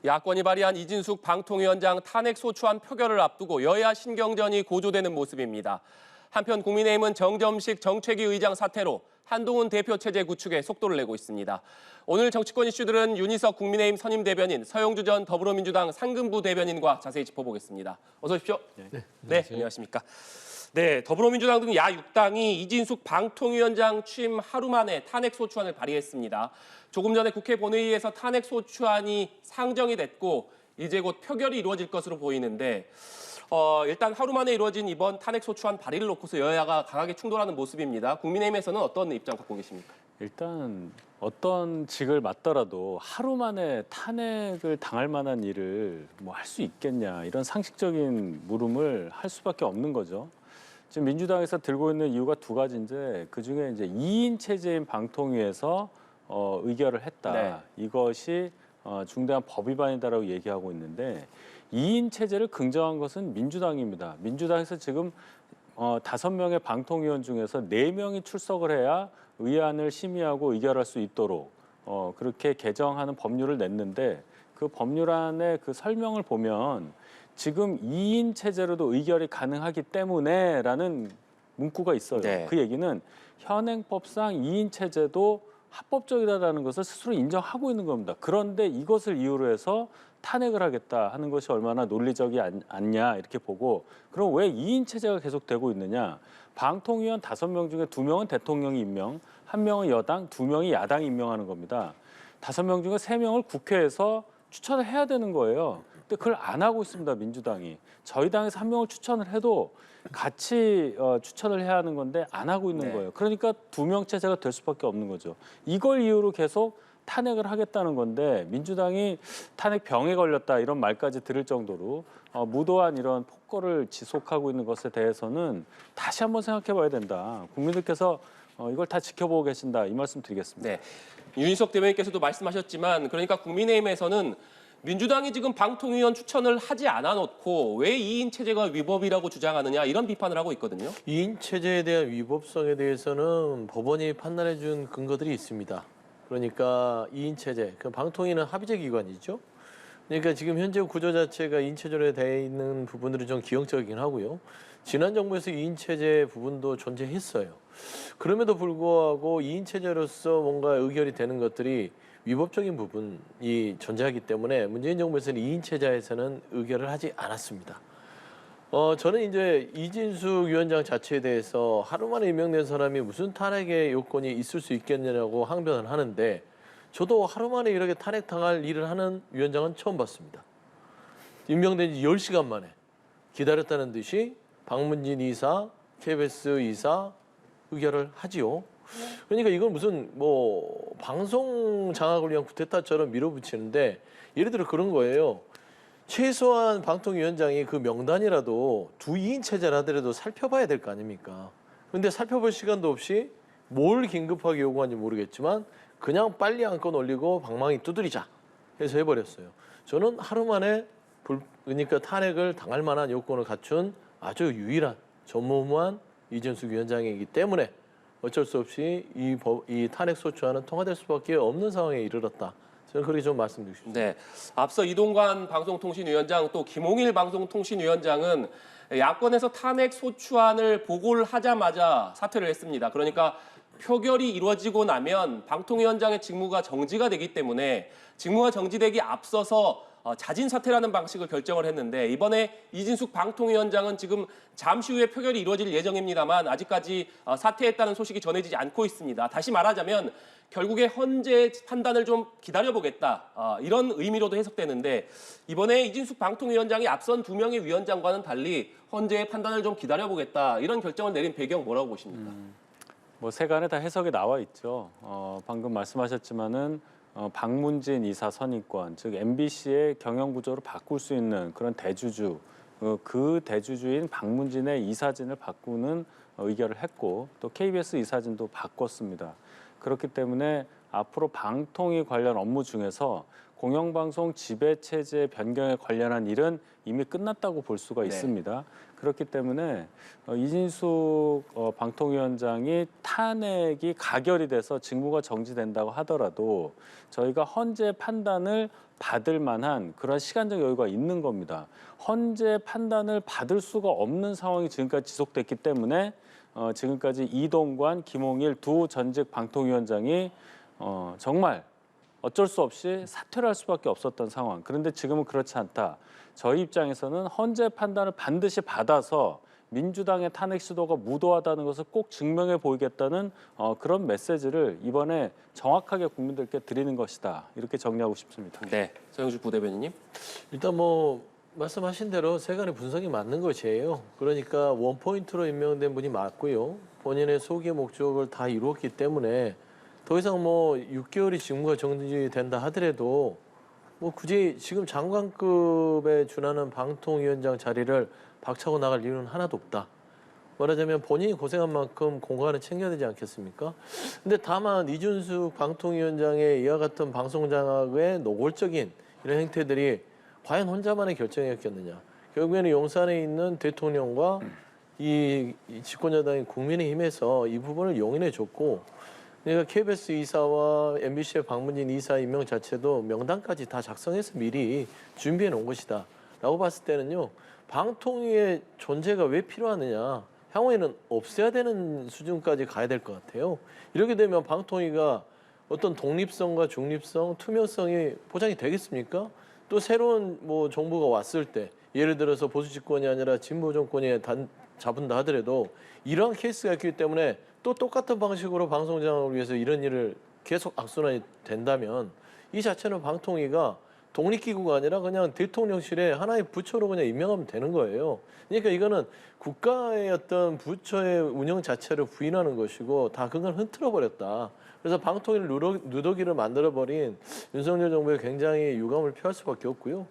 야권이 발의한 이진숙 방통위원장 탄핵 소추안 표결을 앞두고 여야 신경전이 고조되는 모습입니다. 한편 국민의힘은 정점식 정책위 의장 사퇴로 한동훈 대표 체제 구축에 속도를 내고 있습니다. 오늘 정치권 이슈들은 윤희석 국민의힘 선임 대변인, 서영주 전 더불어민주당 상근부 대변인과 자세히 짚어보겠습니다. 어서 오십시오. 네, 안녕하십니까. 네, 더불어민주당 등 야6당이 이진숙 방통위원장 취임 하루 만에 탄핵 소추안을 발의했습니다. 조금 전에 국회 본회의에서 탄핵 소추안이 상정이 됐고 이제 곧 표결이 이루어질 것으로 보이는데 일단 하루 만에 이루어진 이번 탄핵 소추안 발의를 놓고서 여야가 강하게 충돌하는 모습입니다. 국민의힘에서는 어떤 입장 갖고 계십니까? 일단 어떤 직을 맡더라도 하루 만에 탄핵을 당할 만한 일을 뭐 할 수 있겠냐 이런 상식적인 물음을 할 수밖에 없는 거죠. 지금 민주당에서 들고 있는 이유가 두 가지인데 그중에 이제 2인 체제인 방통위에서 의결을 했다. 네. 이것이 중대한 법 위반이다라고 얘기하고 있는데 2인 체제를 긍정한 것은 민주당입니다. 민주당에서 지금 5명의 방통위원 중에서 4명이 출석을 해야 의안을 심의하고 의결할 수 있도록 그렇게 개정하는 법률을 냈는데 그 법률안의 그 설명을 보면 지금 2인 체제로도 의결이 가능하기 때문에라는 문구가 있어요. 네. 그 얘기는 현행법상 2인 체제도 합법적이다라는 것을 스스로 인정하고 있는 겁니다. 그런데 이것을 이유로 해서 탄핵을 하겠다 하는 것이 얼마나 논리적이 않냐 이렇게 보고 그럼 왜 2인 체제가 계속되고 있느냐. 방통위원 5명 중에 2명은 대통령이 임명, 1명은 여당, 2명이 야당이 임명하는 겁니다. 5명 중에 3명을 국회에서 추천을 해야 되는 거예요. 근데 그걸 안 하고 있습니다, 민주당이. 저희 당에서 1명을 추천을 해도 같이 추천을 해야 하는 건데 안 하고 있는 거예요. 그러니까 2명 체제가 될 수밖에 없는 거죠. 이걸 이유로 계속 탄핵을 하겠다는 건데 민주당이 탄핵 병에 걸렸다 이런 말까지 들을 정도로 무도한 이런 폭거를 지속하고 있는 것에 대해서는 다시 한번 생각해 봐야 된다. 국민들께서 이걸 다 지켜보고 계신다 이 말씀 드리겠습니다. 네, 윤희석 대변인께서도 말씀하셨지만 그러니까 국민의힘에서는 민주당이 지금 방통위원 추천을 하지 않아 놓고 왜 2인 체제가 위법이라고 주장하느냐 이런 비판을 하고 있거든요. 2인 체제에 대한 위법성에 대해서는 법원이 판단해 준 근거들이 있습니다. 그러니까 2인 체제, 그 방통위는 합의제 기관이죠. 그러니까 지금 현재 구조 자체가 2인 체제로 되어 있는 부분들이 좀 기형적이긴 하고요. 지난 정부에서 2인 체제 부분도 존재했어요. 그럼에도 불구하고 2인 체제로서 뭔가 의결이 되는 것들이 위법적인 부분이 존재하기 때문에 문재인 정부에서는 2인 체제에서는 의결을 하지 않았습니다. 저는 이제 이진숙 위원장 자체에 대해서 하루 만에 임명된 사람이 무슨 탄핵의 요건이 있을 수 있겠냐고 항변을 하는데 저도 하루 만에 이렇게 탄핵당할 일을 하는 위원장은 처음 봤습니다. 임명된 지 10시간 만에 기다렸다는 듯이 박문진 이사, KBS 이사 의결을 하지요. 그러니까 이건 무슨 뭐 방송 장악을 위한 쿠데타처럼 밀어붙이는데 예를 들어 그런 거예요. 최소한 방통위원장이 그 명단이라도 2인 체제라 하더라도 살펴봐야 될 거 아닙니까? 그런데 살펴볼 시간도 없이 뭘 긴급하게 요구하는지 모르겠지만 그냥 빨리 안건 올리고 방망이 두드리자 해서 해버렸어요. 저는 하루 만에 그러니까 탄핵을 당할 만한 요건을 갖춘 아주 유일한 전무후무한 이진숙 위원장이기 때문에 어쩔 수 없이 이 탄핵 소추안은 통과될 수밖에 없는 상황에 이르렀다. 저는 그렇게 좀 말씀드리고 싶습니다. 네, 앞서 이동관 방송통신위원장 또 김홍일 방송통신위원장은 야권에서 탄핵 소추안을 보고를 하자마자 사퇴를 했습니다. 그러니까 표결이 이루어지고 나면 방통위원장의 직무가 정지가 되기 때문에 직무가 정지되기 앞서서 자진 사퇴라는 방식을 결정을 했는데 이번에 이진숙 방통위원장은 지금 잠시 후에 표결이 이루어질 예정입니다만 아직까지 사퇴했다는 소식이 전해지지 않고 있습니다. 다시 말하자면 결국에 헌재 판단을 좀 기다려보겠다 이런 의미로도 해석되는데 이번에 이진숙 방통위원장이 앞선 2명의 위원장과는 달리 헌재의 판단을 좀 기다려보겠다 이런 결정을 내린 배경 뭐라고 보십니까? 뭐 세간에 다 해석이 나와 있죠. 방금 말씀하셨지만은 박문진 이사 선임권, 즉 MBC의 경영 구조를 바꿀 수 있는 그런 대주주, 그 대주주인 박문진의 이사진을 바꾸는 의결을 했고 또 KBS 이사진도 바꿨습니다. 그렇기 때문에 앞으로 방통위 관련 업무 중에서 공영방송 지배체제 변경에 관련한 일은 이미 끝났다고 볼 수가 네. 있습니다. 그렇기 때문에 이진숙 방통위원장이 탄핵이 가결이 돼서 직무가 정지된다고 하더라도 저희가 헌재 판단을 받을 만한 그런 시간적 여유가 있는 겁니다. 헌재 판단을 받을 수가 없는 상황이 지금까지 지속됐기 때문에 지금까지 이동관, 김홍일 두 전직 방통위원장이 정말 어쩔 수 없이 사퇴를 할 수밖에 없었던 상황. 그런데 지금은 그렇지 않다. 저희 입장에서는 헌재 판단을 반드시 받아서 민주당의 탄핵 시도가 무도하다는 것을 꼭 증명해 보이겠다는 그런 메시지를 이번에 정확하게 국민들께 드리는 것이다. 이렇게 정리하고 싶습니다. 네, 서영주 부대변인님. 일단 뭐 말씀하신 대로 세간의 분석이 맞는 것이에요. 그러니까 원포인트로 임명된 분이 맞고요. 본인의 소기의 목적을 다 이루었기 때문에 더 이상 뭐 6개월이 직무가 정지된다 하더라도 뭐 굳이 지금 장관급에 준하는 방통위원장 자리를 박차고 나갈 이유는 하나도 없다. 말하자면 본인이 고생한 만큼 공간을 챙겨야 되지 않겠습니까? 근데 다만 이준숙 방통위원장의 이와 같은 방송 장악의 노골적인 이런 행태들이 과연 혼자만의 결정이었겠느냐. 결국에는 용산에 있는 대통령과 이 집권여당인 국민의힘에서 이 부분을 용인해 줬고 그러니까 KBS 이사와 MBC의 박문진 이사 임명 자체도 명단까지 다 작성해서 미리 준비해 놓은 것이다. 라고 봤을 때는요. 방통위의 존재가 왜 필요하느냐. 향후에는 없애야 되는 수준까지 가야 될 것 같아요. 이렇게 되면 방통위가 어떤 독립성과 중립성, 투명성이 보장이 되겠습니까? 또 새로운 뭐 정부가 왔을 때 예를 들어서 보수 집권이 아니라 진보 정권이 잡은다 하더라도 이러한 케이스가 있기 때문에 또 똑같은 방식으로 방송 장악을 위해서 이런 일을 계속 악순환이 된다면 이 자체는 방통위가 독립기구가 아니라 그냥 대통령실의 하나의 부처로 그냥 임명하면 되는 거예요. 그러니까 이거는 국가의 어떤 부처의 운영 자체를 부인하는 것이고 다 그걸 흐트러버렸다. 그래서 방통위를 누더기를 만들어버린 윤석열 정부에 굉장히 유감을 표할 수밖에 없고요.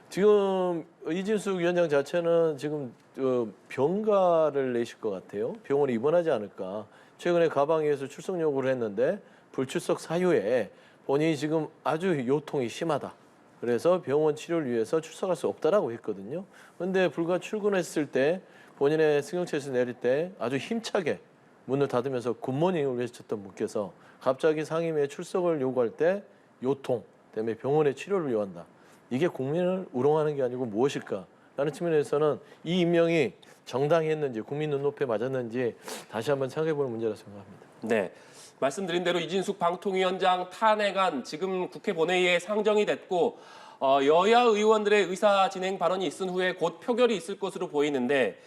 지금 이진숙 위원장 자체는 지금 병가를 내실 것 같아요. 병원에 입원하지 않을까. 최근에 가방위에서 출석 요구를 했는데 불출석 사유에 본인이 지금 아주 요통이 심하다. 그래서 병원 치료를 위해서 출석할 수 없다라고 했거든요. 그런데 불과 출근했을 때 본인의 승용차에서 내릴 때 아주 힘차게 문을 닫으면서 굿모닝을 외쳤던 분께서 갑자기 상임위에 출석을 요구할 때 요통 때문에 병원에 치료를 요한다. 이게 국민을 우롱하는 게 아니고 무엇일까라는 측면에서는 이 임명이 정당했는지 국민 눈높이에 맞았는지 다시 한번 생각해보는 문제라 생각합니다. 네, 말씀드린 대로 이진숙 방통위원장 탄핵안 지금 국회 본회의에 상정이 됐고 여야 의원들의 의사 진행 발언이 있은 후에 곧 표결이 있을 것으로 보이는데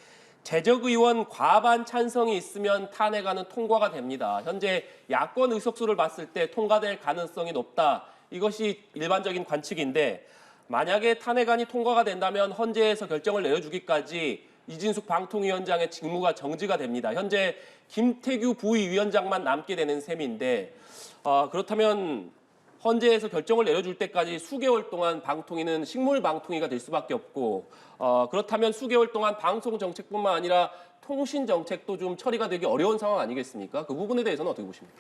재적 의원 과반 찬성이 있으면 탄핵안은 통과가 됩니다. 현재 야권 의석수를 봤을 때 통과될 가능성이 높다. 이것이 일반적인 관측인데 만약에 탄핵안이 통과가 된다면 헌재에서 결정을 내려주기까지 이진숙 방통위원장의 직무가 정지가 됩니다. 현재 김태규 부위원장만 남게 되는 셈인데 그렇다면 헌재에서 결정을 내려줄 때까지 수개월 동안 방통위는 식물 방통위가 될 수밖에 없고 그렇다면 수개월 동안 방송 정책뿐만 아니라 통신 정책도 좀 처리가 되기 어려운 상황 아니겠습니까? 그 부분에 대해서는 어떻게 보십니까?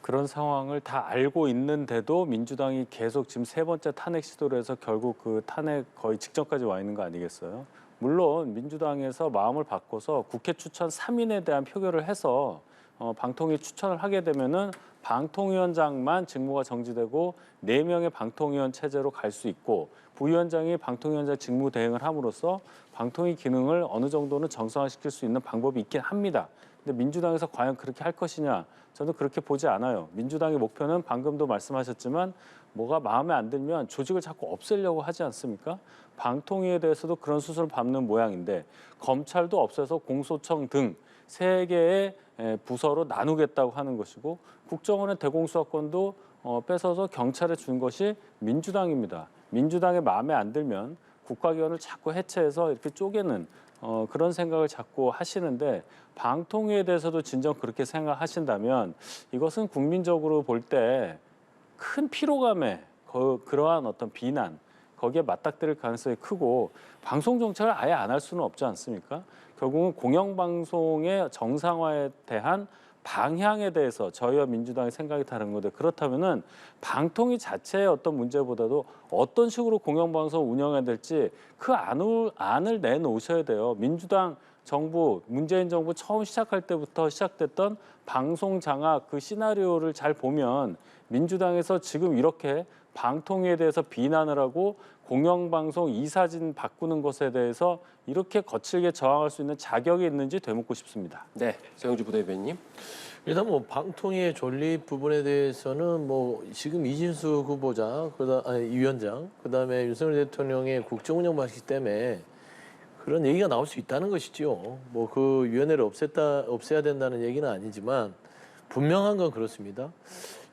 그런 상황을 다 알고 있는데도 민주당이 계속 지금 세 번째 탄핵 시도를 해서 결국 그 탄핵 거의 직전까지 와 있는 거 아니겠어요? 물론 민주당에서 마음을 바꿔서 국회 추천 3인에 대한 표결을 해서 방통위 추천을 하게 되면은 방통위원장만 직무가 정지되고 4명의 방통위원 체제로 갈 수 있고 부위원장이 방통위원장 직무 대행을 함으로써 방통위 기능을 어느 정도는 정상화시킬 수 있는 방법이 있긴 합니다. 근데 민주당에서 과연 그렇게 할 것이냐? 저는 그렇게 보지 않아요. 민주당의 목표는 방금도 말씀하셨지만 뭐가 마음에 안 들면 조직을 자꾸 없애려고 하지 않습니까? 방통위에 대해서도 그런 수술을 밟는 모양인데 검찰도 없애서 공소청 등 3개의 부서로 나누겠다고 하는 것이고 국정원의 대공수사권도 뺏어서 경찰에 준 것이 민주당입니다. 민주당의 마음에 안 들면 국가기관을 자꾸 해체해서 이렇게 쪼개는 그런 생각을 자꾸 하시는데 방통위에 대해서도 진정 그렇게 생각하신다면 이것은 국민적으로 볼 때 큰 피로감에 그러한 어떤 비난 거기에 맞닥뜨릴 가능성이 크고 방송 정책을 아예 안 할 수는 없지 않습니까? 결국은 공영방송의 정상화에 대한 방향에 대해서 저희와 민주당의 생각이 다른 건데 그렇다면은 방통위 자체의 어떤 문제보다도 어떤 식으로 공영방송을 운영해야 될지 그 안을 내놓으셔야 돼요. 민주당 정부, 문재인 정부 처음 시작할 때부터 시작됐던 방송 장악 그 시나리오를 잘 보면 민주당에서 지금 이렇게 방통위에 대해서 비난을 하고 공영방송 이사진 바꾸는 것에 대해서 이렇게 거칠게 저항할 수 있는 자격이 있는지 되묻고 싶습니다. 네, 정영주 부대변인님. 일단 뭐 방통위의 존립 부분에 대해서는 뭐 지금 이진수 후보자, 위원장, 그다음에 윤석열 대통령의 국정운영 방식 때문에 그런 얘기가 나올 수 있다는 것이지요. 뭐 그 위원회를 없애야 된다는 얘기는 아니지만 분명한 건 그렇습니다.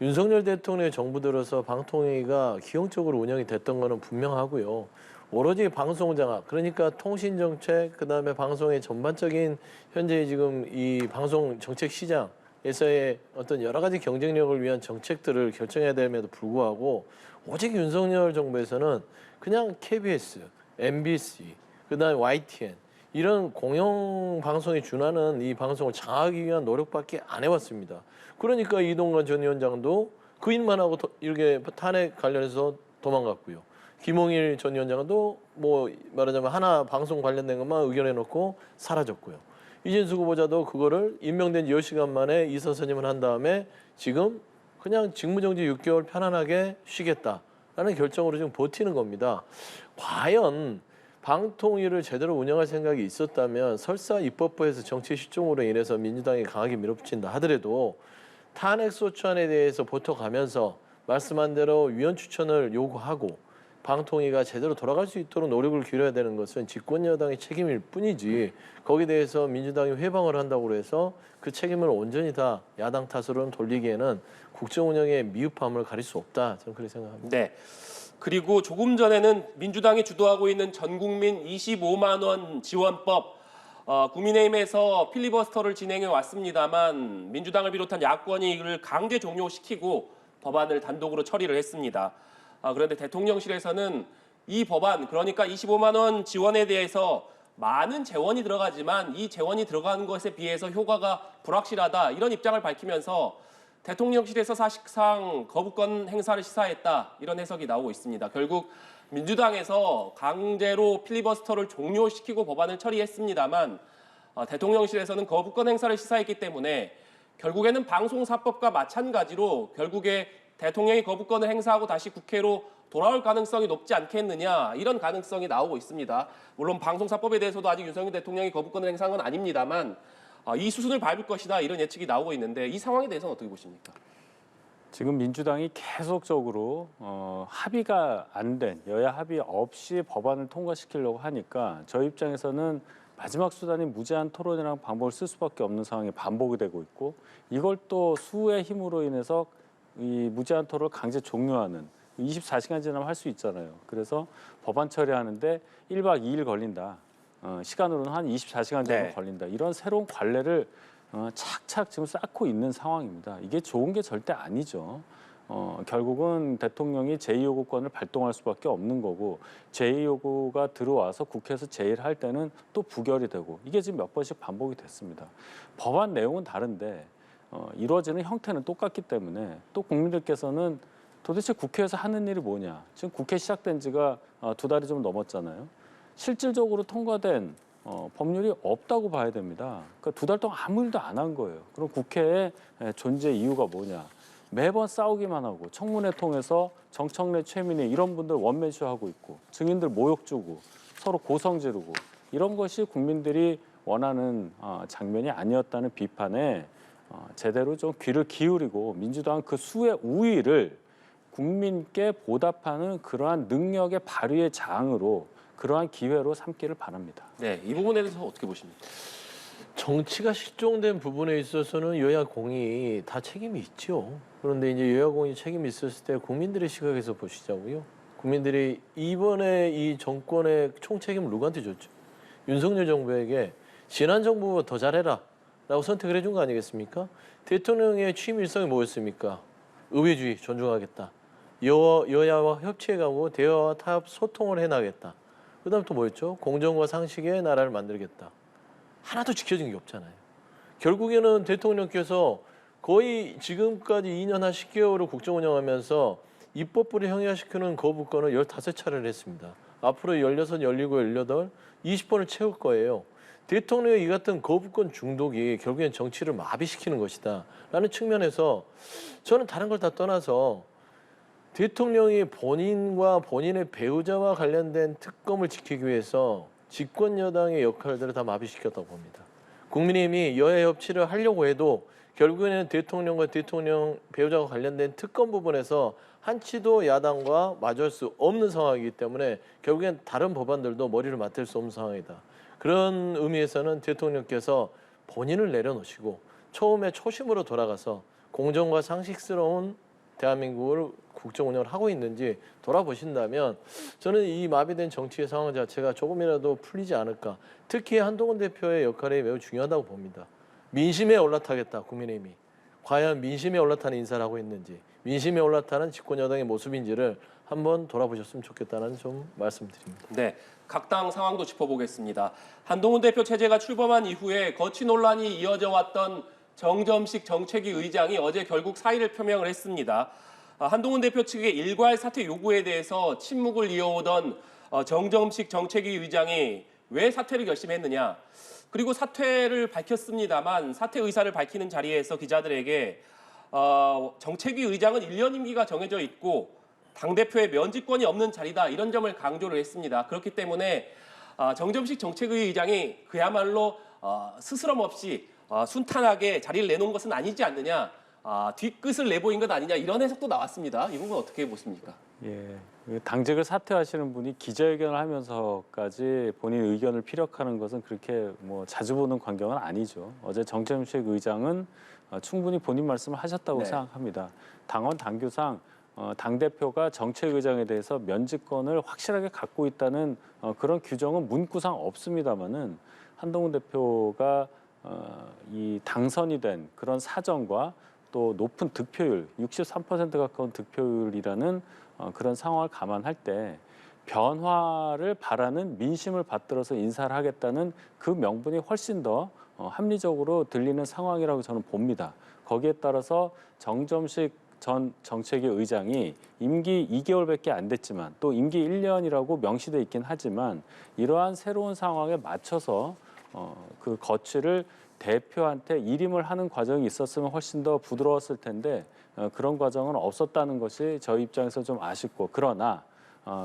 윤석열 대통령의 정부 들어서 방통위가 기형적으로 운영이 됐던 거는 분명하고요. 오로지 방송 장악, 그러니까 통신 정책, 그다음에 방송의 전반적인 현재 지금 이 방송 정책 시장에서의 어떤 여러 가지 경쟁력을 위한 정책들을 결정해야 됨에도 불구하고 오직 윤석열 정부에서는 그냥 KBS, MBC, 그다음에 YTN 이런 공영 방송에 준하는 이 방송을 장악하기 위한 노력밖에 안 해왔습니다. 그러니까 이동관 전 위원장도 그 일만 하고 이렇게 탄핵 관련해서 도망갔고요. 김홍일 전 위원장도 뭐 말하자면 하나 방송 관련된 것만 의견해놓고 사라졌고요. 이진수 후보자도 그거를 임명된 지 10시간 만에 이사 선임을 한 다음에 지금 그냥 직무정지 6개월 편안하게 쉬겠다라는 결정으로 지금 버티는 겁니다. 과연 방통위를 제대로 운영할 생각이 있었다면 설사 입법부에서 정치 실종으로 인해서 민주당이 강하게 밀어붙인다 하더라도 탄핵소추안에 대해서 보토가면서 말씀한 대로 위원 추천을 요구하고 방통위가 제대로 돌아갈 수 있도록 노력을 기울여야 되는 것은 집권여당의 책임일 뿐이지 거기에 대해서 민주당이 회방을 한다고 해서 그 책임을 온전히 다 야당 탓으로 돌리기에는 국정운영의 미흡함을 가릴 수 없다. 저는 그렇게 생각합니다. 네. 그리고 조금 전에는 민주당이 주도하고 있는 전국민 25만 원 지원법 국민의힘에서 필리버스터를 진행해 왔습니다만 민주당을 비롯한 야권이 이를 강제 종료시키고 법안을 단독으로 처리를 했습니다. 그런데 대통령실에서는 이 법안, 그러니까 25만 원 지원에 대해서 많은 재원이 들어가지만 이 재원이 들어가는 것에 비해서 효과가 불확실하다 이런 입장을 밝히면서 대통령실에서 사실상 거부권 행사를 시사했다 이런 해석이 나오고 있습니다. 결국 민주당에서 강제로 필리버스터를 종료시키고 법안을 처리했습니다만 대통령실에서는 거부권 행사를 시사했기 때문에 결국에는 방송사법과 마찬가지로 결국에 대통령이 거부권을 행사하고 다시 국회로 돌아올 가능성이 높지 않겠느냐 이런 가능성이 나오고 있습니다. 물론 방송사법에 대해서도 아직 윤석열 대통령이 거부권을 행사한 건 아닙니다만 이 수순을 밟을 것이다 이런 예측이 나오고 있는데 이 상황에 대해서는 어떻게 보십니까? 지금 민주당이 계속적으로 합의가 안 된 여야 합의 없이 법안을 통과시키려고 하니까 저희 입장에서는 마지막 수단인 무제한 토론이라는 방법을 쓸 수밖에 없는 상황이 반복이 되고 있고 이걸 또 수의 힘으로 인해서 이 무제한 토론을 강제 종료하는 24시간 지나면 할 수 있잖아요. 그래서 법안 처리하는데 1박 2일 걸린다. 시간으로는 한 24시간 정도 걸린다. 이런 새로운 관례를 착착 지금 쌓고 있는 상황입니다. 이게 좋은 게 절대 아니죠. 결국은 대통령이 제2요구권을 발동할 수밖에 없는 거고 제2요구가 들어와서 국회에서 제의를 할 때는 또 부결이 되고 이게 지금 몇 번씩 반복이 됐습니다. 법안 내용은 다른데 이루어지는 형태는 똑같기 때문에 또 국민들께서는 도대체 국회에서 하는 일이 뭐냐. 지금 국회 시작된 지가 2달이 좀 넘었잖아요. 실질적으로 통과된 법률이 없다고 봐야 됩니다. 그러니까 2달 동안 아무 일도 안 한 거예요. 그럼 국회의 존재 이유가 뭐냐. 매번 싸우기만 하고 청문회 통해서 정청래, 최민희 이런 분들 원맨쇼 하고 있고 증인들 모욕 주고 서로 고성 지르고 이런 것이 국민들이 원하는 장면이 아니었다는 비판에 제대로 좀 귀를 기울이고 민주당은 그 수의 우위를 국민께 보답하는 그러한 능력의 발휘의 장으로 그러한 기회로 삼기를 바랍니다. 네, 이 부분에 대해서 어떻게 보십니까? 정치가 실종된 부분에 있어서는 여야 공이 다 책임이 있죠. 그런데 이제 여야 공이 책임이 있었을 때 국민들의 시각에서 보시자고요. 국민들이 이번에 이 정권의 총책임을 누구한테 줬죠? 윤석열 정부에게 지난 정부보다 더 잘해라 라고 선택을 해준 거 아니겠습니까? 대통령의 취임 일성이 뭐였습니까? 의회주의 존중하겠다. 여야와 협치해가고 대화와 타협 소통을 해나가겠다. 그다음 또 뭐였죠? 공정과 상식의 나라를 만들겠다. 하나도 지켜진 게 없잖아요. 결국에는 대통령께서 거의 지금까지 2년 한 10개월을 국정 운영하면서 입법부를 형해화시키는 거부권을 15차례를 했습니다. 앞으로 16, 17, 18, 20번을 채울 거예요. 대통령의 이 같은 거부권 중독이 결국엔 정치를 마비시키는 것이다 라는 측면에서 저는 다른 걸 다 떠나서 대통령이 본인과 본인의 배우자와 관련된 특검을 지키기 위해서 집권 여당의 역할들을 다 마비시켰다고 봅니다. 국민의힘이 여야 협치를 하려고 해도 결국에는 대통령과 대통령 배우자와 관련된 특검 부분에서 한치도 야당과 마주할 수 없는 상황이기 때문에 결국엔 다른 법안들도 머리를 맞댈 수 없는 상황이다. 그런 의미에서는 대통령께서 본인을 내려놓으시고 처음에 초심으로 돌아가서 공정과 상식스러운 대한민국을 국정 운영을 하고 있는지 돌아보신다면 저는 이 마비된 정치의 상황 자체가 조금이라도 풀리지 않을까. 특히 한동훈 대표의 역할이 매우 중요하다고 봅니다. 민심에 올라타겠다 국민의힘이. 과연 민심에 올라타는 인사를 하고 있는지, 민심에 올라타는 집권 여당의 모습인지를 한번 돌아보셨으면 좋겠다는 좀 말씀드립니다. 네, 각 당 상황도 짚어보겠습니다. 한동훈 대표 체제가 출범한 이후에 거취 논란이 이어져 왔던 정점식 정책위 의장이 어제 결국 사의를 표명을 했습니다. 한동훈 대표 측의 일괄 사퇴 요구에 대해서 침묵을 이어오던 정점식 정책위 의장이 왜 사퇴를 결심했느냐. 그리고 사퇴를 밝혔습니다만 사퇴 의사를 밝히는 자리에서 기자들에게 정책위 의장은 1년 임기가 정해져 있고 당대표의 면직권이 없는 자리다 이런 점을 강조를 했습니다. 그렇기 때문에 정점식 정책위 의장이 그야말로 스스럼 없이 순탄하게 자리를 내놓은 것은 아니지 않느냐. 뒤끝을 내보인 것 아니냐 이런 해석도 나왔습니다. 이 부분 어떻게 보십니까? 예, 당직을 사퇴하시는 분이 기자회견을 하면서까지 본인 의견을 피력하는 것은 그렇게 뭐 자주 보는 광경은 아니죠. 어제 정점식 의장은 충분히 본인 말씀을 하셨다고 네. 생각합니다. 당원 당규상 당대표가 정책의장에 대해서 면직권을 확실하게 갖고 있다는 그런 규정은 문구상 없습니다마는 한동훈 대표가 이 당선이 된 그런 사정과 또 높은 득표율, 63% 가까운 득표율이라는 그런 상황을 감안할 때 변화를 바라는 민심을 받들어서 인사를 하겠다는 그 명분이 훨씬 더 합리적으로 들리는 상황이라고 저는 봅니다. 거기에 따라서 정점식 전 정책위 의장이 임기 2개월밖에 안 됐지만 또 임기 1년이라고 명시돼 있긴 하지만 이러한 새로운 상황에 맞춰서 그 거취를 대표한테 일임을 하는 과정이 있었으면 훨씬 더 부드러웠을 텐데 그런 과정은 없었다는 것이 저희 입장에서 좀 아쉽고 그러나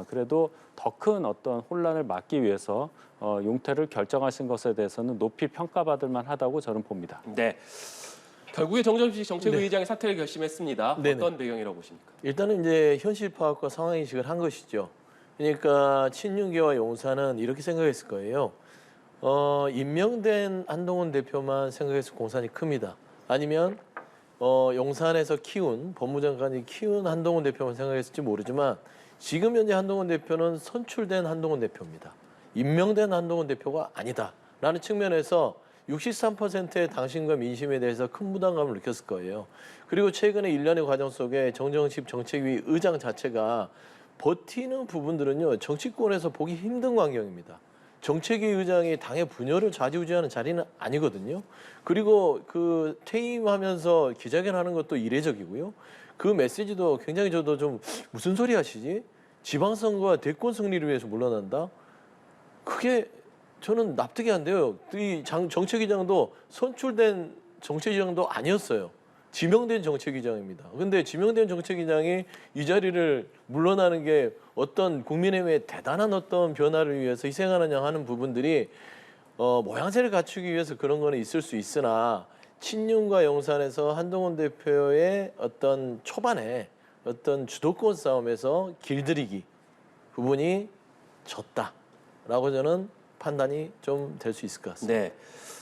그래도 더 큰 어떤 혼란을 막기 위해서 용퇴를 결정하신 것에 대해서는 높이 평가받을 만하다고 저는 봅니다. 네. 결국에 정점식 정책위 네. 의장이 사퇴를 결심했습니다. 네네. 어떤 배경이라고 보십니까? 일단은 이제 현실 파악과 상황 인식을 한 것이죠. 그러니까 친윤계와 용사는 이렇게 생각했을 거예요. 임명된 한동훈 대표만 생각해서 공산이 큽니다. 아니면 용산에서 키운 법무장관이 키운 한동훈 대표만 생각했을지 모르지만 지금 현재 한동훈 대표는 선출된 한동훈 대표입니다. 임명된 한동훈 대표가 아니다라는 측면에서 63%의 당신과 민심에 대해서 큰 부담감을 느꼈을 거예요. 그리고 최근에 일련의 과정 속에 정정식 정책위 의장 자체가 버티는 부분들은요. 정치권에서 보기 힘든 광경입니다. 정책위 의장이 당의 분열을 좌지우지하는 자리는 아니거든요. 그리고 그 퇴임하면서 기자회견하는 것도 이례적이고요. 그 메시지도 굉장히 저도 좀 무슨 소리 하시지? 지방선거와 대권 승리를 위해서 물러난다? 그게 저는 납득이 안 돼요. 이 정책위장도 선출된 정책위장도 아니었어요. 지명된 정책위장입니다. 근데 지명된 정책위장이 이 자리를 물러나는 게 어떤 국민의힘의 대단한 어떤 변화를 위해서 희생하느냐 하는 부분들이 모양새를 갖추기 위해서 그런 거는 있을 수 있으나 친윤과 용산에서 한동훈 대표의 어떤 초반에 어떤 주도권 싸움에서 길들이기 부분이 졌다라고 저는 판단이 좀 될 수 있을 것 같습니다. 네.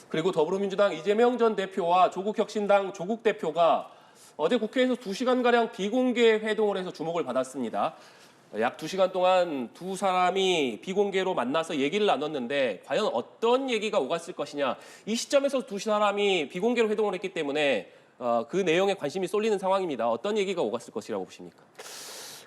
그리고 더불어민주당 이재명 전 대표와 조국혁신당 조국 대표가 어제 국회에서 2시간가량 비공개 회동을 해서 주목을 받았습니다. 약 2시간 동안 두 사람이 비공개로 만나서 얘기를 나눴는데 과연 어떤 얘기가 오갔을 것이냐. 이 시점에서 두 사람이 비공개로 회동을 했기 때문에 그 내용에 관심이 쏠리는 상황입니다. 어떤 얘기가 오갔을 것이라고 보십니까?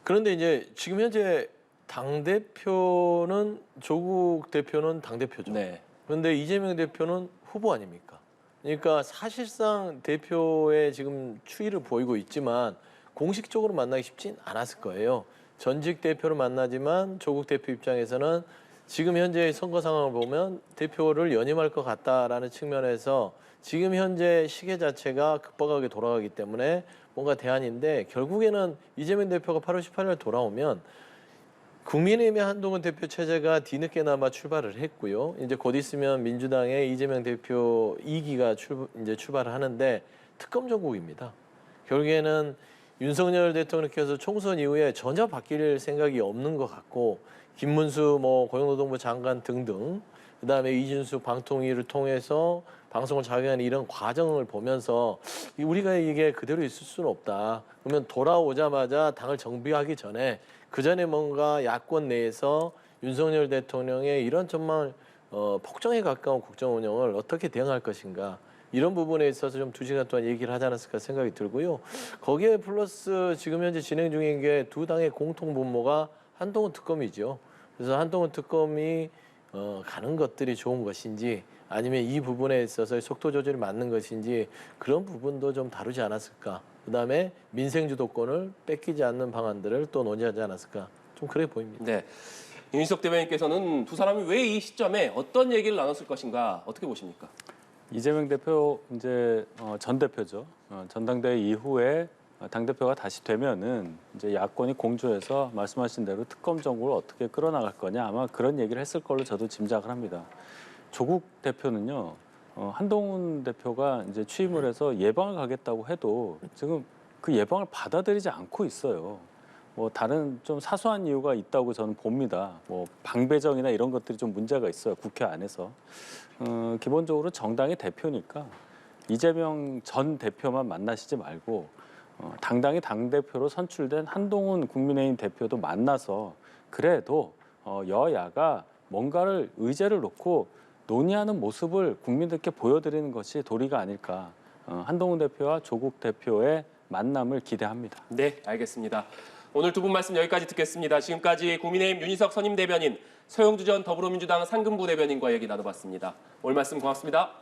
그런데 이제 지금 현재 당대표는 조국 대표는 당대표죠. 네. 그런데 이재명 대표는 후보 아닙니까? 그러니까 사실상 대표의 지금 추이를 보이고 있지만 공식적으로 만나기 쉽진 않았을 거예요. 전직 대표를 만나지만 조국 대표 입장에서는 지금 현재의 선거 상황을 보면 대표를 연임할 것 같다라는 측면에서 지금 현재 시계 자체가 급박하게 돌아가기 때문에 뭔가 대안인데 결국에는 이재명 대표가 8월 18일 돌아오면 국민의힘의 한동훈 대표 체제가 뒤늦게나마 출발을 했고요. 이제 곧 있으면 민주당의 이재명 대표 2기가 이제 출발을 하는데 특검 정국입니다. 결국에는 윤석열 대통령께서 총선 이후에 전혀 바뀔 생각이 없는 것 같고 김문수 고용노동부 장관 등등 그다음에 이준숙 방통위를 통해서 방송을 자극하는 이런 과정을 보면서 우리가 이게 그대로 있을 수는 없다. 그러면 돌아오자마자 당을 정비하기 전에 그 전에 뭔가 야권 내에서 윤석열 대통령의 이런 정말 폭정에 가까운 국정 운영을 어떻게 대응할 것인가 이런 부분에 있어서 좀 2시간 동안 얘기를 하지 않았을까 생각이 들고요. 거기에 플러스 지금 현재 진행 중인 게 두 당의 공통 분모가 한동훈 특검이죠. 그래서 한동훈 특검이 가는 것들이 좋은 것인지 아니면 이 부분에 있어서 속도 조절이 맞는 것인지 그런 부분도 좀 다루지 않았을까. 그다음에 민생 주도권을 뺏기지 않는 방안들을 또 논의하지 않았을까. 좀 그래 보입니다. 네. 윤희석 대변인께서는 두 사람이 왜 이 시점에 어떤 얘기를 나눴을 것인가 어떻게 보십니까? 이재명 대표 이제 전 대표죠. 전당대회 이후에 당 대표가 다시 되면은 이제 야권이 공조해서 말씀하신 대로 특검 정국을 어떻게 끌어나갈 거냐 아마 그런 얘기를 했을 걸로 저도 짐작을 합니다. 조국 대표는요. 한동훈 대표가 이제 취임을 해서 예방을 가겠다고 해도 지금 그 예방을 받아들이지 않고 있어요. 다른 좀 사소한 이유가 있다고 저는 봅니다. 방배정이나 이런 것들이 좀 문제가 있어요. 국회 안에서. 기본적으로 정당의 대표니까 이재명 전 대표만 만나시지 말고 당당히 당대표로 선출된 한동훈 국민의힘 대표도 만나서 그래도 여야가 뭔가를 의제를 놓고 논의하는 모습을 국민들께 보여드리는 것이 도리가 아닐까. 한동훈 대표와 조국 대표의 만남을 기대합니다. 네, 알겠습니다. 오늘 두 분 말씀 여기까지 듣겠습니다. 지금까지 국민의힘 윤희석 선임 대변인, 서영주 전 더불어민주당 상근부 대변인과 얘기 나눠봤습니다. 오늘 말씀 고맙습니다.